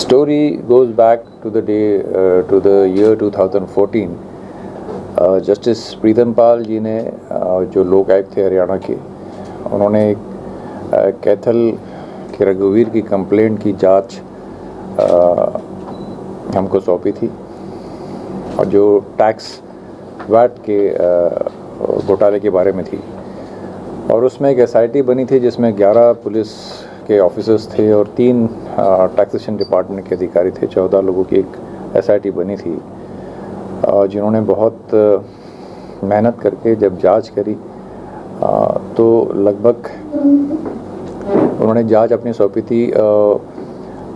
story goes back to the day to the year 2014. Justice प्रीतम पाल जी ने जो लोक आयुक्त थे हरियाणा के, उन्होंने कैथल के रघुवीर की कंप्लेंट की जांच हमको सौंपी थी, और जो टैक्स वैट के घोटाले के बारे में थी। और उसमें एक एसआईटी बनी थी जिसमें 11 पुलिस के ऑफिसर्स थे और 3 टैक्सेशन डिपार्टमेंट के अधिकारी थे। 14 लोगों की एक एसआईटी बनी थी, जिन्होंने बहुत मेहनत करके जब जांच करी तो लगभग उन्होंने जांच अपनी सौंपी थी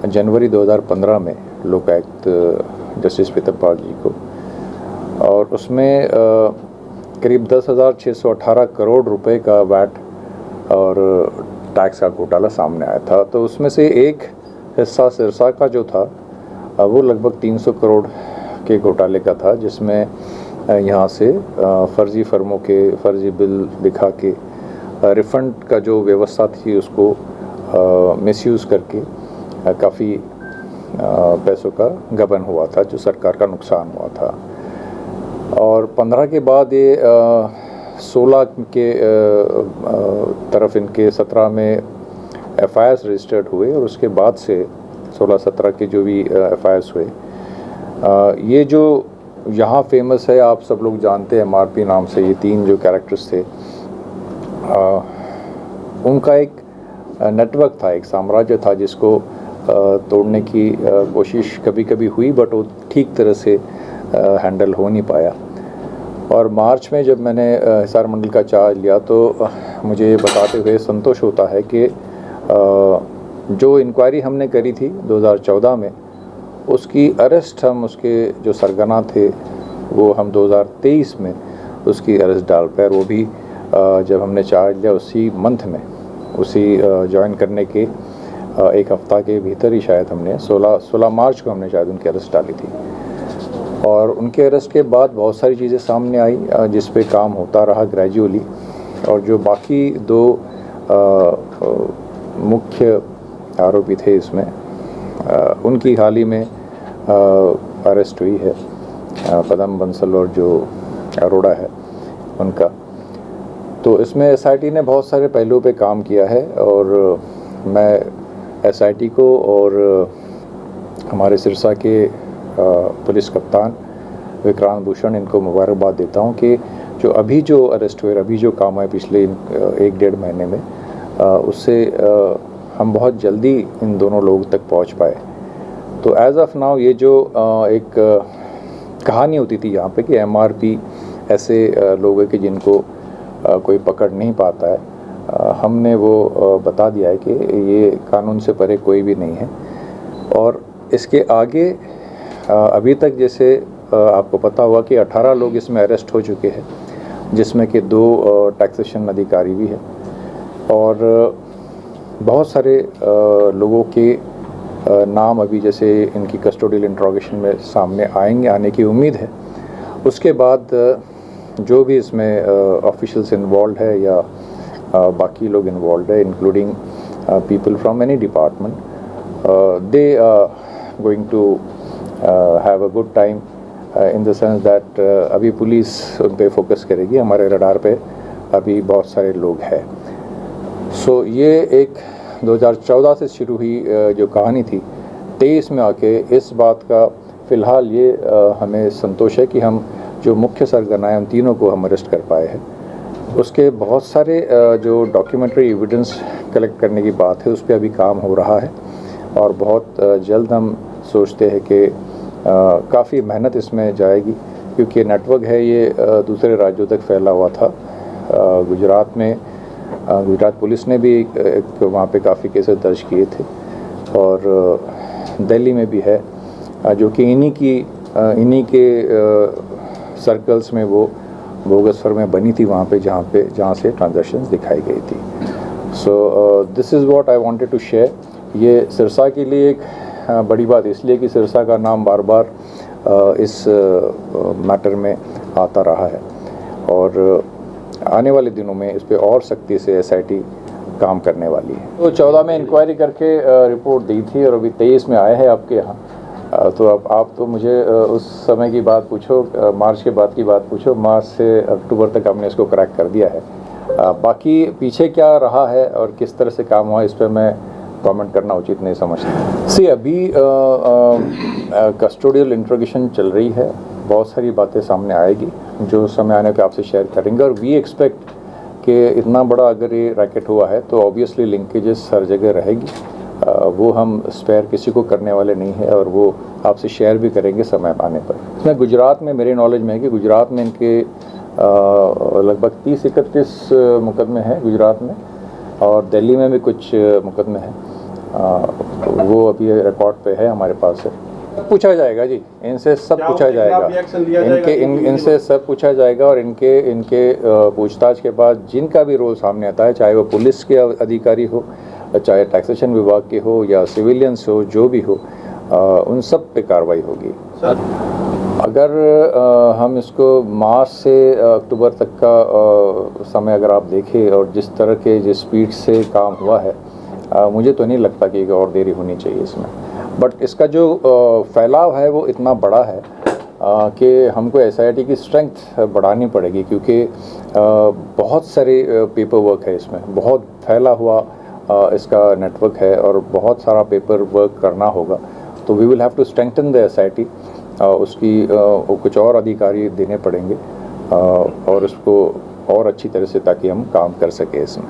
जनवरी 2015 में लोकायुक्त जस्टिस प्रीतम पाल जी को, और उसमें करीब 10,618 करोड़ रुपए का वैट और टैक्स का घोटाला सामने आया था। तो उसमें से एक हिस्सा सिरसा का जो था वो लगभग 300 करोड़ के घोटाले का था, जिसमें यहाँ से फर्जी फर्मों के फर्जी बिल दिखा के रिफ़ंड का जो व्यवस्था थी उसको मिसयूज़ करके काफ़ी पैसों का गबन हुआ था, जो सरकार का नुकसान हुआ था। और 15 के बाद ये 16 के तरफ इनके 17 में एफआईआर रजिस्टर्ड हुए, और उसके बाद से 16-17 के जो भी एफआईआर हुए, ये जो यहाँ फेमस है, आप सब लोग जानते हैं एमआरपी नाम से, ये 3 जो कैरेक्टर्स थे, उनका एक नेटवर्क था, एक साम्राज्य था जिसको तोड़ने की कोशिश कभी कभी हुई, बट वो ठीक तरह से हैंडल हो नहीं पाया। और मार्च में जब मैंने हिसार मंडल का चार्ज लिया तो मुझे ये बताते हुए संतोष होता है कि जो इंक्वायरी हमने करी थी 2014 में, उसकी अरेस्ट हम उसके जो सरगना थे वो हम 2023 में उसकी अरेस्ट डाल पाए। वो भी जब हमने चार्ज लिया उसी मंथ में, उसी ज्वाइन करने के एक हफ्ता के भीतर ही शायद हमने 16 मार्च को हमने शायद उनकी अरेस्ट डाली थी। और उनके अरेस्ट के बाद बहुत सारी चीज़ें सामने आई जिस पे काम होता रहा ग्रेजुअली, और जो बाकी 2 मुख्य आरोपी थे इसमें, उनकी हाल ही में अरेस्ट हुई है, पदम बंसल और जो अरोड़ा है उनका। तो इसमें एसआईटी ने बहुत सारे पहलुओं पे काम किया है, और मैं एसआईटी को और हमारे सिरसा के पुलिस कप्तान विक्रांत भूषण, इनको मुबारकबाद देता हूँ कि जो अरेस्ट हुए, अभी जो काम है पिछले 1-1.5 महीने में, उससे हम बहुत जल्दी इन दोनों लोगों तक पहुँच पाए। तो एज ऑफ नाउ ये जो एक कहानी होती थी यहाँ पे कि एमआरपी ऐसे लोग हैं कि जिनको कोई पकड़ नहीं पाता है, हमने वो बता दिया है कि ये कानून से परे कोई भी नहीं है। और इसके आगे अभी तक जैसे आपको पता होगा कि 18 लोग इसमें अरेस्ट हो चुके हैं, जिसमें कि 2 टैक्सेशन अधिकारी भी हैं, और बहुत सारे लोगों के नाम अभी जैसे इनकी कस्टोडियल इंट्रोगेशन में सामने आने की उम्मीद है। उसके बाद जो भी इसमें ऑफिशियल्स इन्वॉल्व है या बाकी लोग इन्वॉल्व है, including people from any department, they going to have a good time in the sense that अभी पुलिस उन पे फोकस करेगी, हमारे रडार पे अभी बहुत सारे लोग हैं। सो ये एक 2014 से शुरू हुई जो कहानी थी, 23 में आके इस बात का फ़िलहाल ये हमें संतोष है कि हम जो मुख्य सरगना हैं उन तीनों को हम अरेस्ट कर पाए हैं। उसके बहुत सारे जो डॉक्यूमेंट्री एविडेंस कलेक्ट करने की बात है, उस पर अभी काम हो रहा है, और बहुत जल्द हम सोचते हैं कि काफ़ी मेहनत इसमें जाएगी, क्योंकि नेटवर्क है ये दूसरे राज्यों तक फैला हुआ था। गुजरात में गुजरात पुलिस ने भी एक वहाँ पे काफ़ी केसेस दर्ज किए थे, और दिल्ली में भी है, जो कि इन्हीं के सर्कल्स में वो बोगस फर्में बनी थी वहाँ पे, जहाँ से ट्रांजैक्शंस दिखाई गई थी। So this is what I wanted to share. ये सिरसा के लिए एक बड़ी बात इसलिए कि सिरसा का नाम बार बार इस मैटर में आता रहा है, और आने वाले दिनों में इस पर और सख्ती से एसआईटी काम करने वाली है। तो 14 में इंक्वायरी करके रिपोर्ट दी थी और अभी 23 में आए हैं आपके यहाँ। तो अब आप तो मुझे उस समय की बात पूछो, मार्च के बाद की बात पूछो। मार्च से अक्टूबर तक हमने इसको क्रैक कर दिया है। बाकी पीछे क्या रहा है और किस तरह से काम हुआ, इस पर मैं कमेंट करना उचित नहीं समझता। सी अभी कस्टोडियल इंट्रोगेशन चल रही है, बहुत सारी बातें सामने आएगी जो समय आने पे आपसे शेयर करेंगे। और वी एक्सपेक्ट कि इतना बड़ा अगर ये रैकेट हुआ है तो ऑब्वियसली लिंकेजेस हर जगह रहेगी, वो हम स्पेयर किसी को करने वाले नहीं है और वो आपसे शेयर भी करेंगे समय आने पर। इसमें गुजरात में मेरे नॉलेज में है कि गुजरात में इनके लगभग 30-31 मुकदमे हैं गुजरात में, और दिल्ली में भी कुछ मुकदमे हैं। वो अभी रिकॉर्ड पे है, हमारे पास है। पूछा जाएगा जी, इनसे सब पूछा जाएगा, इनसे सब पूछा जाएगा। और इनके पूछताछ के बाद जिनका भी रोल सामने आता है, चाहे वो पुलिस के अधिकारी हो, चाहे टैक्सेशन विभाग के हो या सिविलियंस हो, जो भी हो, उन सब पे कार्रवाई होगी। अगर हम इसको मार्च से अक्टूबर तक का समय अगर आप देखें और जिस तरह के जिस स्पीड से काम हुआ है, मुझे तो नहीं लगता कि और देरी होनी चाहिए इसमें। बट इसका जो फैलाव है वो इतना बड़ा है कि हमको SIT की स्ट्रेंथ बढ़ानी पड़ेगी, क्योंकि बहुत सारे पेपर वर्क है इसमें, बहुत फैला हुआ इसका नेटवर्क है और बहुत सारा पेपर वर्क करना होगा। तो we will have to strengthen the SIT, उसकी कुछ और अधिकारी देने पड़ेंगे और उसको और अच्छी तरह से, ताकि हम काम कर सकें इसमें।